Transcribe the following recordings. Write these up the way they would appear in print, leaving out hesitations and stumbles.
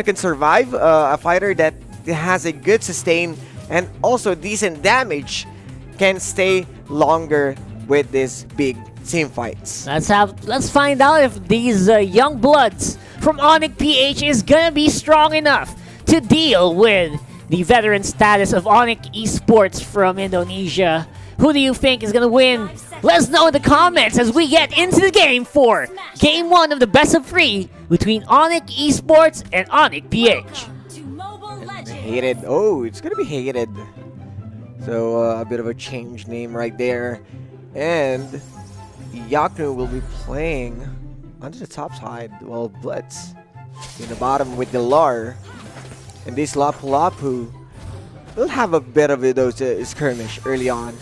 can survive, a fighter that has a good sustain and also decent damage can stay longer with these big team fights. Let's find out if these young bloods from Onic PH is gonna be strong enough to deal with the veteran status of Onic Esports from Indonesia. Who do you think is gonna win? Let us know in the comments as we get into the game for Game 1 of the best of 3 between Onic Esports and Onic PH. Hated. Oh, it's gonna be hated. So a bit of a change name right there. And Yaknu will be playing under the top side, while Blitz in the bottom with the Lar. And this Lapu Lapu will have a bit of those skirmish early on.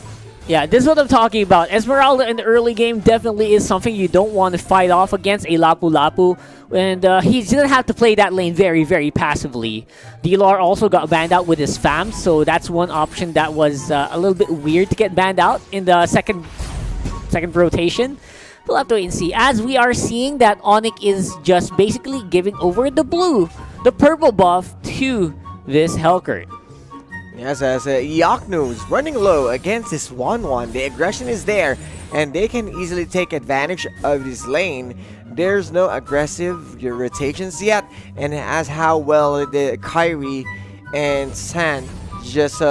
Yeah, this is what I'm talking about. Esmeralda in the early game definitely is something you don't want to fight off against a Lapu Lapu. And he's going to have to play that lane very, very passively. D-Lar also got banned out with his fam, so that's one option that was a little bit weird to get banned out in the second rotation. We'll have to wait and see. As we are seeing that Onic is just basically giving over the purple buff to this Hellcurt. Yes, as Yaknu is running low against this 1-1. The aggression is there, and they can easily take advantage of this lane. There's no aggressive rotations yet, and as how well the Kyrie and San just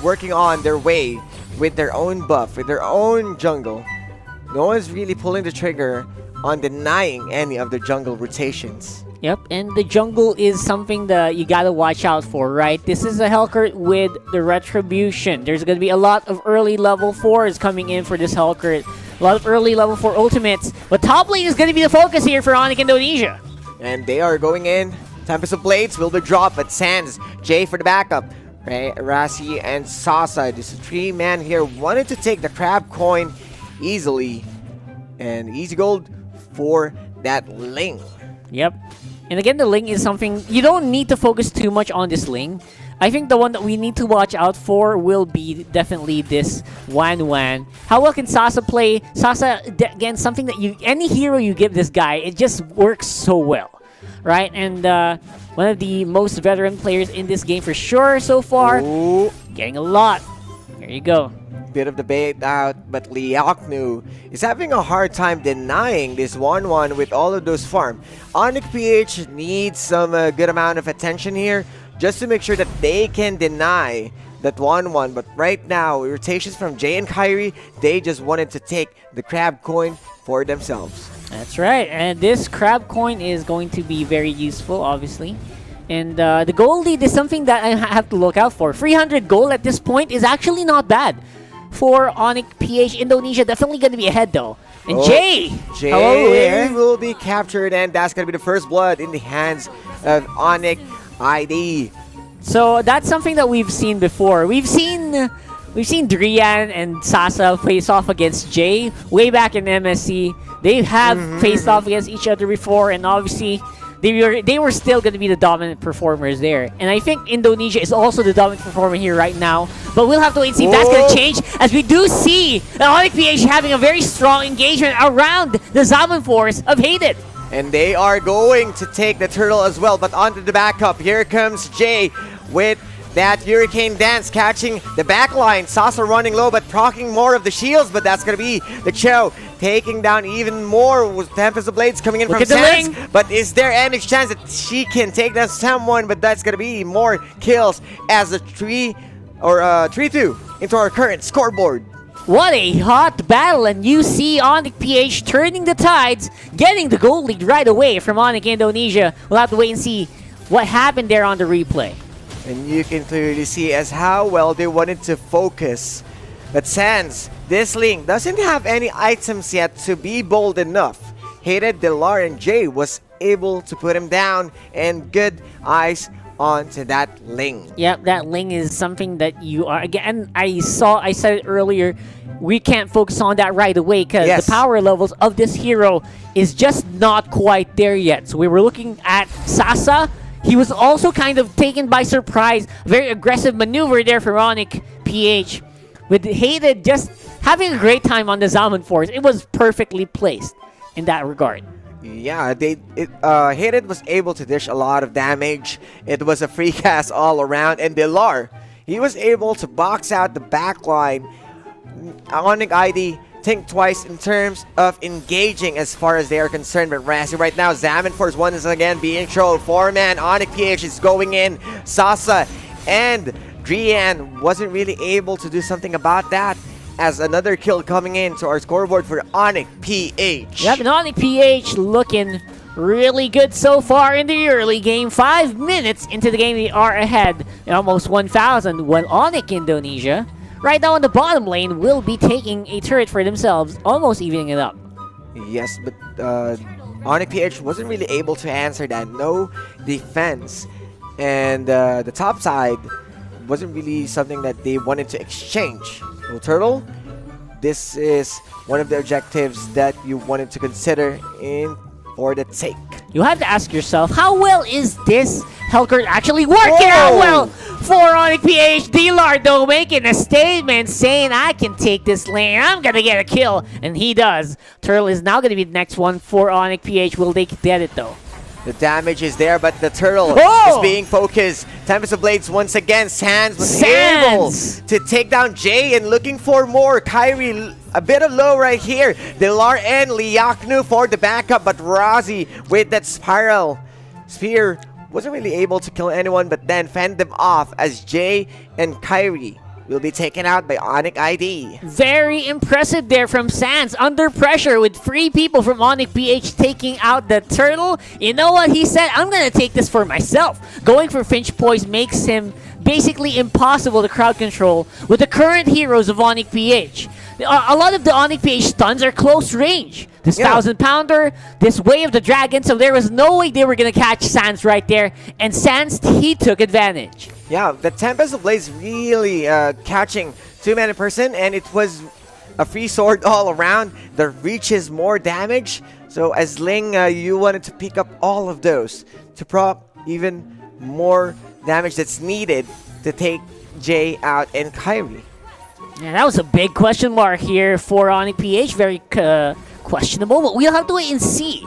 working on their way with their own buff, with their own jungle. No one's really pulling the trigger on denying any of the jungle rotations. Yep, and the jungle is something that you gotta watch out for, right? This is a Hellcurt with the Retribution. There's gonna be a lot of early level 4s coming in for this Hellcurt. A lot of early level 4 ultimates. But top lane is gonna be the focus here for Onic Indonesia. And they are going in. Tempest of Blades will be dropped, but Sans, Jay for the backup. Rasi and Sasa, this 3-man here, wanted to take the crab coin easily. And easy gold for that Ling. Yep. And again, the Ling is something you don't need to focus too much on this Ling. I think the one that we need to watch out for will be definitely this Wan Wan. How well can Sasa play? Sasa, again, something that any hero you give this guy, it just works so well, right? And one of the most veteran players in this game for sure so far. Ooh. Getting a lot. There you go. Bit of debate out, but Liaknu is having a hard time denying this 1-1 with all of those farm. Onic PH needs some good amount of attention here just to make sure that they can deny that 1-1. But right now, rotations from Jay and Kyrie, they just wanted to take the crab coin for themselves. That's right, and this crab coin is going to be very useful, obviously. And the gold lead is something that I have to look out for. 300 gold at this point is actually not bad for Onic PH. Indonesia definitely going to be ahead though. And Jay will be captured, and that's going to be the first blood in the hands of Onic ID. So that's something that we've seen before. We've seen Drian and Sasa face off against Jay way back in MSC. They have faced off against each other before, and obviously they were still going to be the dominant performers there. And I think Indonesia is also the dominant performer here right now. But we'll have to wait and see if that's going to change, as we do see the Onic PH having a very strong engagement around the Zaman Force of Hated. And they are going to take the turtle as well, but onto the backup. Here comes Jay with that Hurricane Dance, catching the back line. Sasa running low, but proccing more of the shields, but that's going to be the Cho taking down even more with Tempest of Blades coming in from Sans. But is there any chance that she can take down someone? But that's going to be more kills as a 3-2 into our current scoreboard. What a hot battle, and you see Onic PH turning the tides, getting the gold lead right away from Onic Indonesia. We'll have to wait and see what happened there on the replay. And you can clearly see as how well they wanted to focus. But Sans, this Link doesn't have any items yet to be bold enough. Hated, Delar, and Jay was able to put him down, and good eyes onto that Ling. Yep, that Ling is something that you are, again, I said it earlier, we can't focus on that right away because the power levels of this hero is just not quite there yet. So we were looking at Sasa. He was also kind of taken by surprise. Very aggressive maneuver there for Onic PH. With Hated just having a great time on the Zaman Force. It was perfectly placed in that regard. Yeah, Hated was able to dish a lot of damage. It was a free cast all around, and Delar, he was able to box out the backline. Onic ID think twice in terms of engaging as far as they are concerned. But Razzie right now, Zaman Force 1 is again being trolled. 4-man, Onic PH is going in. Sasa and Drian wasn't really able to do something about that, as another kill coming in to our scoreboard for Onic PH. Yep, and Onic PH looking really good so far in the early game. 5 minutes into the game, they are ahead in almost 1,000, while Onic Indonesia, right now on the bottom lane, will be taking a turret for themselves, almost evening it up. Yes, but Onic PH wasn't really able to answer that. No defense. And the top side wasn't really something that they wanted to exchange. So Turtle, this is one of the objectives that you wanted to consider in for the take. You have to ask yourself, how well is this Hellcurt actually working out well for Onic PH? D-Lard though making a statement saying, I can take this lane, I'm gonna get a kill, and he does. Turtle is now gonna be the next one for Onic PH. Will they get it though? The damage is there, but the Turtle is being focused. Tempest of Blades once again. Sans was able to take down Jay and looking for more. Kyrie a bit of low right here. Delar and Liaknu for the backup, but Razi with that spiral spear wasn't really able to kill anyone, but then fend them off as Jay and Kyrie will be taken out by Onic ID. Very impressive there from Sans, under pressure with 3 people from Onic PH taking out the Turtle. You know what he said? I'm gonna take this for myself. Going for Finch Poise makes him basically impossible to crowd control with the current heroes of Onic PH. A lot of the Onic PH stuns are close range. This 1,000-pounder, this Way of the Dragon, so there was no way they were gonna catch Sans right there, and Sans, he took advantage. Yeah, the Tempest of Blades really catching 2-man in person, and it was a free sword all around that reaches more damage. So as Ling, you wanted to pick up all of those to prop even more damage that's needed to take Jay out and Kyrie. Yeah, that was a big question mark here for Onic PH. Very questionable, but we'll have to wait and see.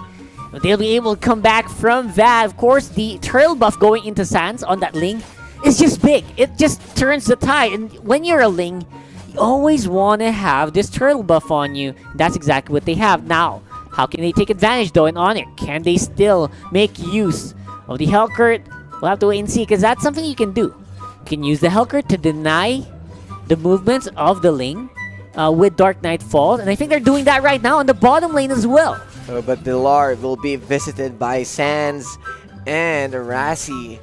But they'll be able to come back from that. Of course, the Turtle buff going into Sans on that Ling is just big. It just turns the tide. And when you're a Ling, you always want to have this Turtle buff on you. That's exactly what they have now. How can they take advantage though in Onic? Can they still make use of the Hellcurt? We'll have to wait and see, because that's something you can do. You can use the Hellcurt to deny the movements of the Ling with Dark Knight Falls, and I think they're doing that right now on the bottom lane as well. But Delar will be visited by Sans and Rassi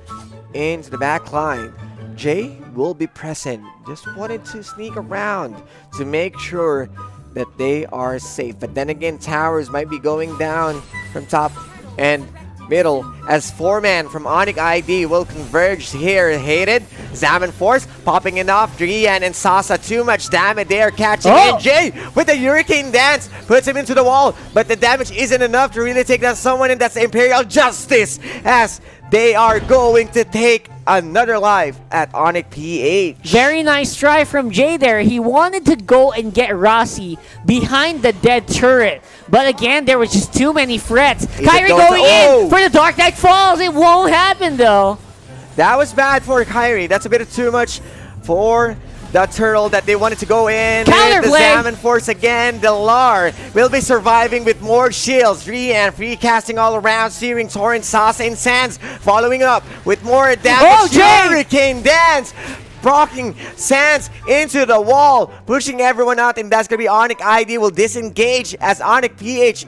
into the back line. Jay will be present. Just wanted to sneak around to make sure that they are safe. But then again, towers might be going down from top and middle as 4-man from Onic ID will converge here. Hated. Zaman Force popping it off. Drian and Sasa, too much damage. They are catching in. Jay with the Hurricane Dance puts him into the wall, but the damage isn't enough to really take down someone, and that's Imperial Justice as they are going to take another life at Onic PH. Very nice try from Jay there. He wanted to go and get Rossi behind the dead turret. But again, there was just too many threats. Kyrie going in for the Dark Knight Falls. It won't happen though. That was bad for Kyrie. That's a bit too much for the Turtle that they wanted to go in. Counterplay. The Zaman Force again. Delar will be surviving with more shields. Rian free casting all around. Searing Torrent, Sasa, and Sans following up with more damage. Hurricane Dance blocking Sans into the wall, pushing everyone out, and that's going to be Onic ID will disengage as Onic PH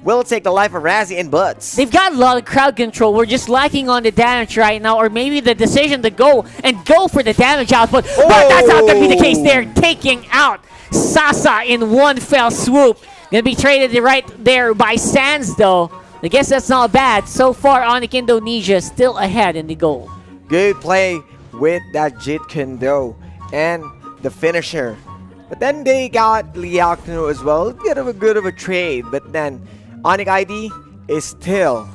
will take the life of Razzie and Butts. They've got a lot of crowd control. We're just lacking on the damage right now, or maybe the decision to go for the damage output. But that's not going to be the case there. Taking out Sasa in one fell swoop. Going to be traded right there by Sans, though. I guess that's not bad. So far, Onic Indonesia still ahead in the goal. Good play with that Jit Kendo and the finisher. But then they got Liaknu as well. Bit of a trade, but then Onic ID is still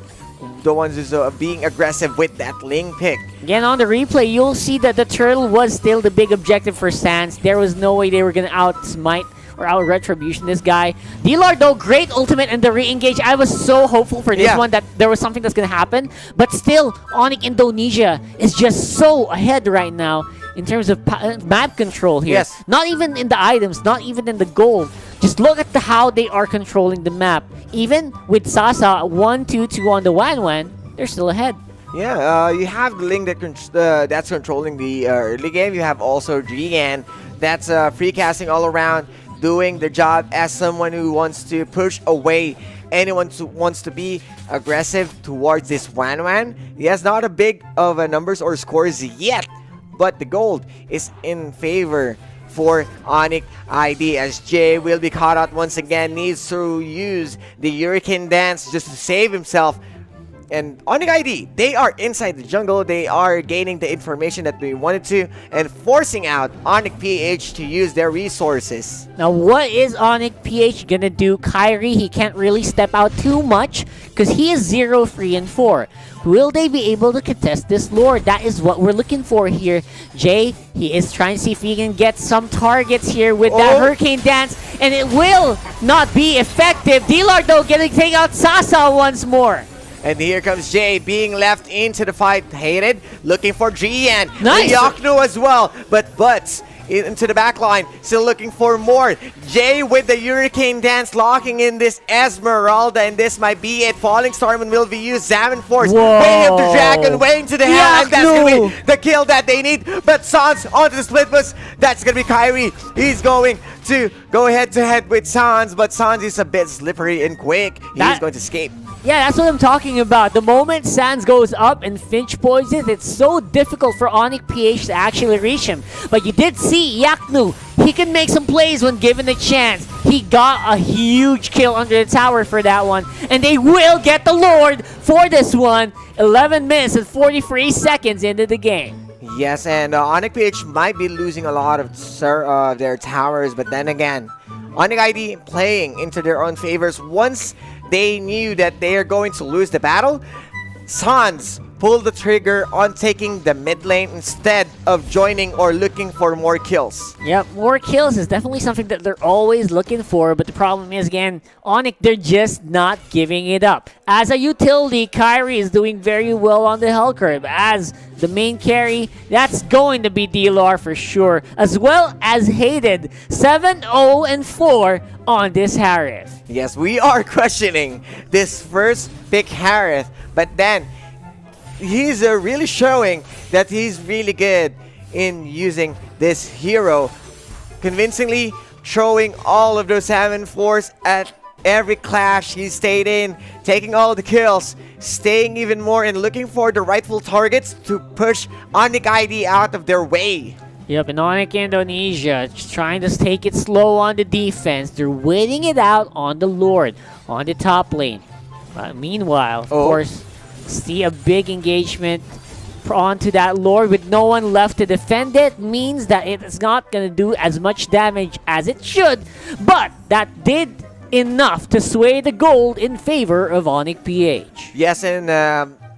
the ones who's being aggressive with that Ling pick. Again, on the replay, you'll see that the Turtle was still the big objective for Sans. There was no way they were going to outsmite or our retribution this guy. D-Lord though, great ultimate and the re-engage. I was so hopeful for this one that there was something that's gonna happen. But still, Onic Indonesia is just so ahead right now in terms of map control here. Yes. Not even in the items, not even in the gold. Just look at how they are controlling the map. Even with Sasa 1-2-2 on the Wan, they're still ahead. Yeah, you have the Link that's controlling the early game. You have also Jian that's free casting all around, doing the job as someone who wants to push away anyone who wants to be aggressive towards this Wan. He has not a big of a numbers or scores yet, but the gold is in favor for Onic ID as Jay will be caught out once again, needs to use the Hurricane Dance just to save himself. And Onic ID, they are inside the jungle, they are gaining the information that we wanted to and forcing out Onic PH to use their resources. Now what is Onic PH gonna do? Kyrie, he can't really step out too much because he is 0, 3, and 4. Will they be able to contest this Lord? That is what we're looking for here. Jay, he is trying to see if he can get some targets here with that Hurricane Dance, and it will not be effective. D-Lord though getting to take out Sasa once more. And here comes Jay being left into the fight. Hated, looking for Jian. Nice. Yaknu as well, but Butts into the back line, still looking for more. Jay with the Hurricane Dance locking in this Esmeralda, and this might be it. Falling Starman will be used. Salmon Force way up the dragon, way into the hell, and that's gonna be the kill that they need. But Sans onto the split bus. That's gonna be Kyrie. He's going to go head to head with Sans, but Sans is a bit slippery and quick. He's going to escape. Yeah, that's what I'm talking about. The moment Sans goes up and Finch poisons, it's so difficult for Onic PH to actually reach him. But you did see Yaknu. He can make some plays when given a chance. He got a huge kill under the tower for that one. And they will get the Lord for this one. 11 minutes and 43 seconds into the game. Yes, and Onic PH might be losing a lot of their towers, but then again, Onic ID playing into their own favors. Once they knew that they are going to lose the battle, Sans pulled the trigger on taking the mid lane instead of joining or looking for more kills. Yep, more kills is definitely something that they're always looking for, but the problem is, again, Onic, they're just not giving it up. As a utility, Kyrie is doing very well on the hell curve. As the main carry, that's going to be DLR for sure, as well as Hated, 7-0 and 4 on this Harith. Yes, we are questioning this first pick Harith, but then he's really showing that he's really good in using this hero, convincingly throwing all of those 7-4s at every clash he stayed in, taking all the kills, staying even more and looking for the rightful targets to push Onic ID out of their way. Yep, and Onic Indonesia just trying to take it slow on the defense. They're waiting it out on the Lord, on the top lane. Meanwhile, of course, see a big engagement onto that Lord with no one left to defend it means that it is not going to do as much damage as it should, but that did enough to sway the gold in favor of Onic PH. Yes, and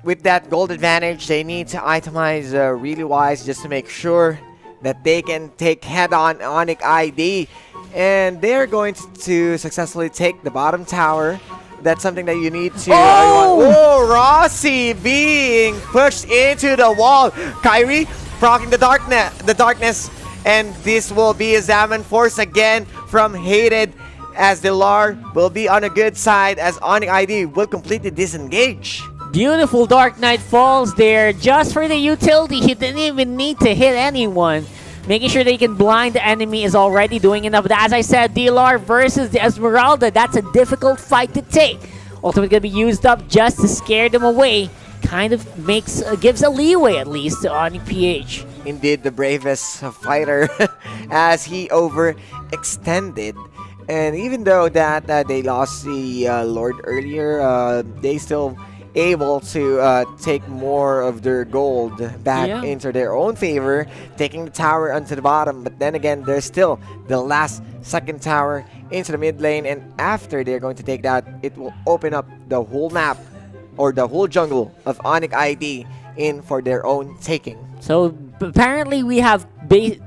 with that gold advantage, they need to itemize really wise just to make sure that they can take head-on Onic ID, and they're going to successfully take the bottom tower. That's something that you need to... Oh, Rossi being pushed into the wall. Kyrie proccing the darkness, and this will be a Zaman Force again from Hated, as the Lar will be on a good side as Onic ID will completely disengage. Beautiful Dark Knight falls there just for the utility. He didn't even need to hit anyone. Making sure they can blind the enemy is already doing enough. But as I said, DLR versus the Esmeralda, that's a difficult fight to take. Ultimately going to be used up just to scare them away. Kind of gives a leeway at least to Onic PH. Indeed, the bravest fighter as he overextended. And even though that they lost the Lord earlier, they still able to take more of their gold back into their own favor, taking the tower onto the bottom. But then again, there's still the last second tower into the mid lane, and after they're going to take that, it will open up the whole map or the whole jungle of Onic ID in for their own taking. So apparently we have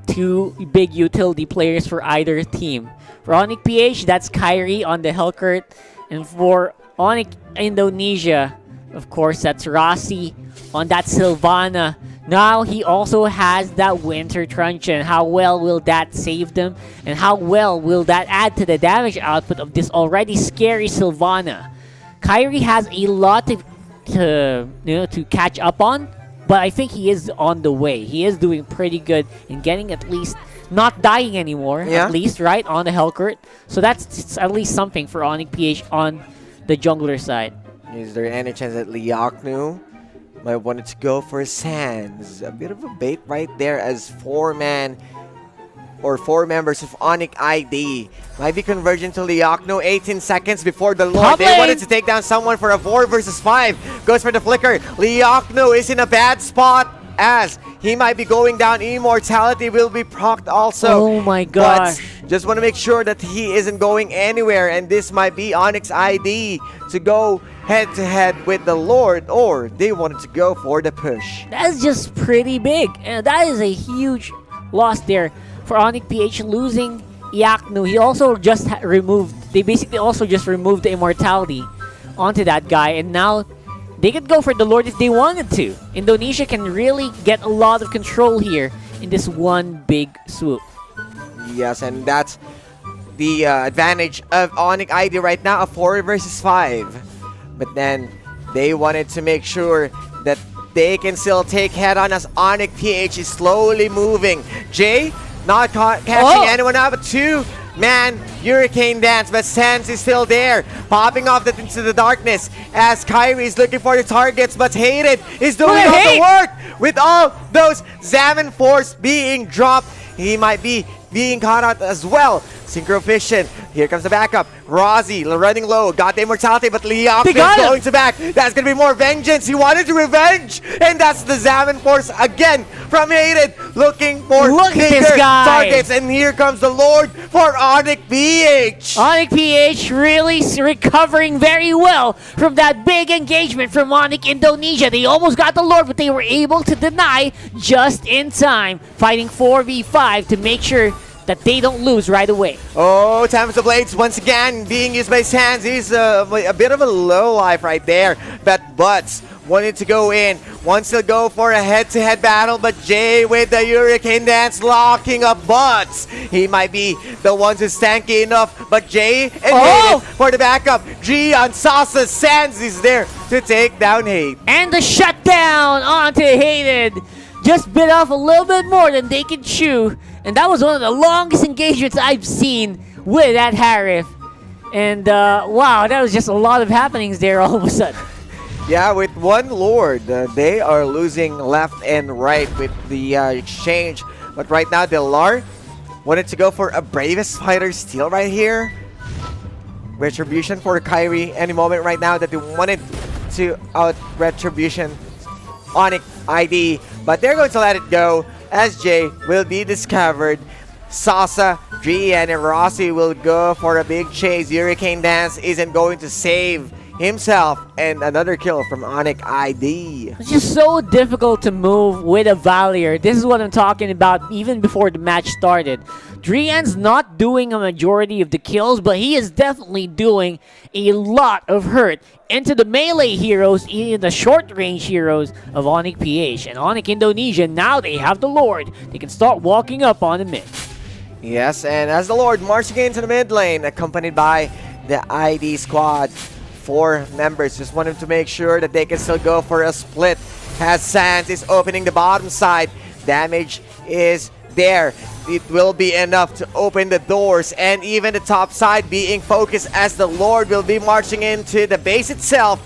two big utility players for either team. For Onic PH, that's Kyrie on the Hellcurt. And for Onic Indonesia, of course, that's Rossi on that Sylvana. Now he also has that Winter Truncheon. How well will that save them? And how well will that add to the damage output of this already scary Sylvana? Kyrie has a lot to catch up on, but I think he is on the way. He is doing pretty good in getting at least not dying anymore, at least, right, on the Hellcurt. So that's at least something for Onic PH on the jungler side. Is there any chance that Liaknu might wanted to go for Sands? A bit of a bait right there as four members of Onic ID might be converging to Liaknu 18 seconds before the Lord. They wanted to take down someone for a 4 versus 5. Goes for the flicker. Liaknu is in a bad spot as he might be going down. Immortality will be procced also. Oh my gosh. But just want to make sure that he isn't going anywhere, and this might be Onyx ID to go head-to-head with the Lord, or they wanted to go for the push. That's just pretty big, and that is a huge loss there for Onic PH losing Iaknu. He also just they basically also just removed the immortality onto that guy, and now they could go for the Lord if they wanted to. Indonesia can really get a lot of control here in this one big swoop. Yes, and that's the advantage of Onic ID right now, a 4 versus 5. But then they wanted to make sure that they can still take head on as Onic PH is slowly moving. Jay not catching anyone out, but 2-man Hurricane Dance, but Sands is still there, popping off into the darkness as Kyrie is looking for the targets, but Hated is doing all the work with all those Zaman Force being dropped. He might be being caught out as well. Synchro Vision. Here comes the backup. Rozzy running low. Got the immortality, but Liak is going to back. That's going to be more vengeance. He wanted to revenge. And that's the Zaman Force again from Hated. Looking for bigger targets. And here comes the Lord for Onic PH. Onic PH really recovering very well from that big engagement from Onic Indonesia. They almost got the Lord, but they were able to deny just in time. Fighting 4v5 to make sure that they don't lose right away. Oh, Tempest of Blades once again being used by Sands. He's a bit of a low life right there. But Butts wanted to go in, wants to go for a head-to-head battle, but Jay with the Hurricane Dance locking up Butts. He might be the one who's tanky enough, but Jay and Hayden for the backup. G on Sasa. Sands is there to take down Hate. And the shutdown onto Hated. Just bit off a little bit more than they could chew. And that was one of the longest engagements I've seen with that Harif. And wow, that was just a lot of happenings there all of a sudden. Yeah, with one Lord, they are losing left and right with the exchange. But right now, Delar wanted to go for a Bravest Fighter steal right here. Retribution for Kyrie any moment right now that they wanted to out Retribution Onic ID. But they're going to let it go as Jay will be discovered. Sasa, G, and Rossi will go for a big chase. Hurricane Dance isn't going to save himself, and another kill from Onic ID. It's just so difficult to move with a Valier. This is what I'm talking about even before the match started. Drian's not doing a majority of the kills, but he is definitely doing a lot of hurt into the melee heroes, in the short-range heroes of Onic PH. And Onic Indonesia, now they have the Lord. They can start walking up on the mid. Yes, and as the Lord marching into the mid lane, accompanied by the ID squad. 4 members just wanted to make sure that they can still go for a split as Sands is opening the bottom side. Damage is there. It will be enough to open the doors, and even the top side being focused as the Lord will be marching into the base itself.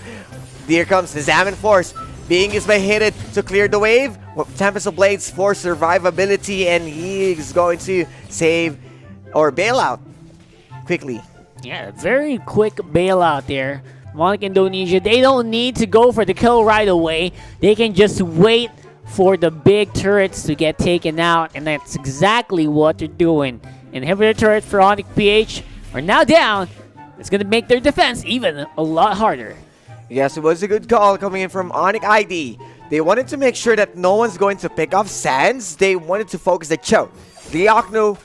Here comes the Zaman Force being used by Hated to clear the wave. Tempest of Blades for survivability, and he is going to save or bail out quickly. Yeah, very quick bailout there. Onic Indonesia, they don't need to go for the kill right away. They can just wait for the big turrets to get taken out, and that's exactly what they're doing. Inhibitor turret for Onic PH are now down. It's going to make their defense even a lot harder. Yes, it was a good call coming in from Onic ID They wanted to make sure that no one's going to pick off Sands. They wanted to focus the Cho. The Yaknu,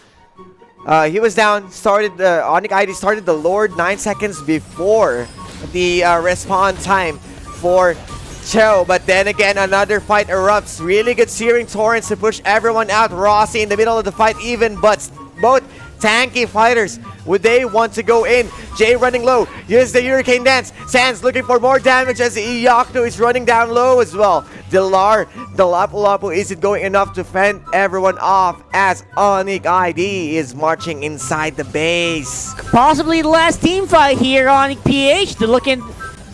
he was down, started the Onic ID started the Lord 9 seconds before the respawn time for Cho, but then again another fight erupts. Really good searing torrents to push everyone out. Rossi in the middle of the fight even, but both tanky fighters, would they want to go in? Jay running low, here's the Hurricane Dance. Sands looking for more damage as Iyakno is running down low as well. Dilar, the Lapu Lapu isn't going enough to fend everyone off as Onic ID is marching inside the base. Possibly the last team fight here on PH. They're looking,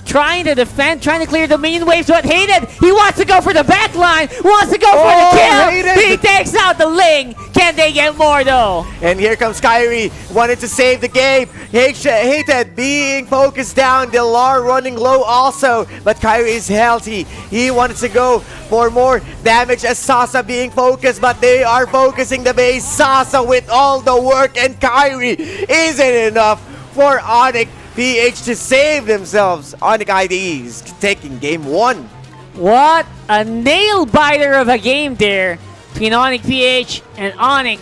trying to defend, trying to clear the minion waves, but Hated, he wants to go for the back line, wants to go for the kill. Hated. He takes out the Ling. Can they get more though? And here comes Kyrie, wanted to save the game. Hated being focused down, Dilar running low also, but Kyrie is healthy. He wanted to go for more damage as Sasa being focused, but they are focusing the base. Sasa with all the work, and Kyrie isn't enough for Onic PH to save themselves. Onic IDs taking game 1. What a nail biter of a game there between Onic PH and Onic.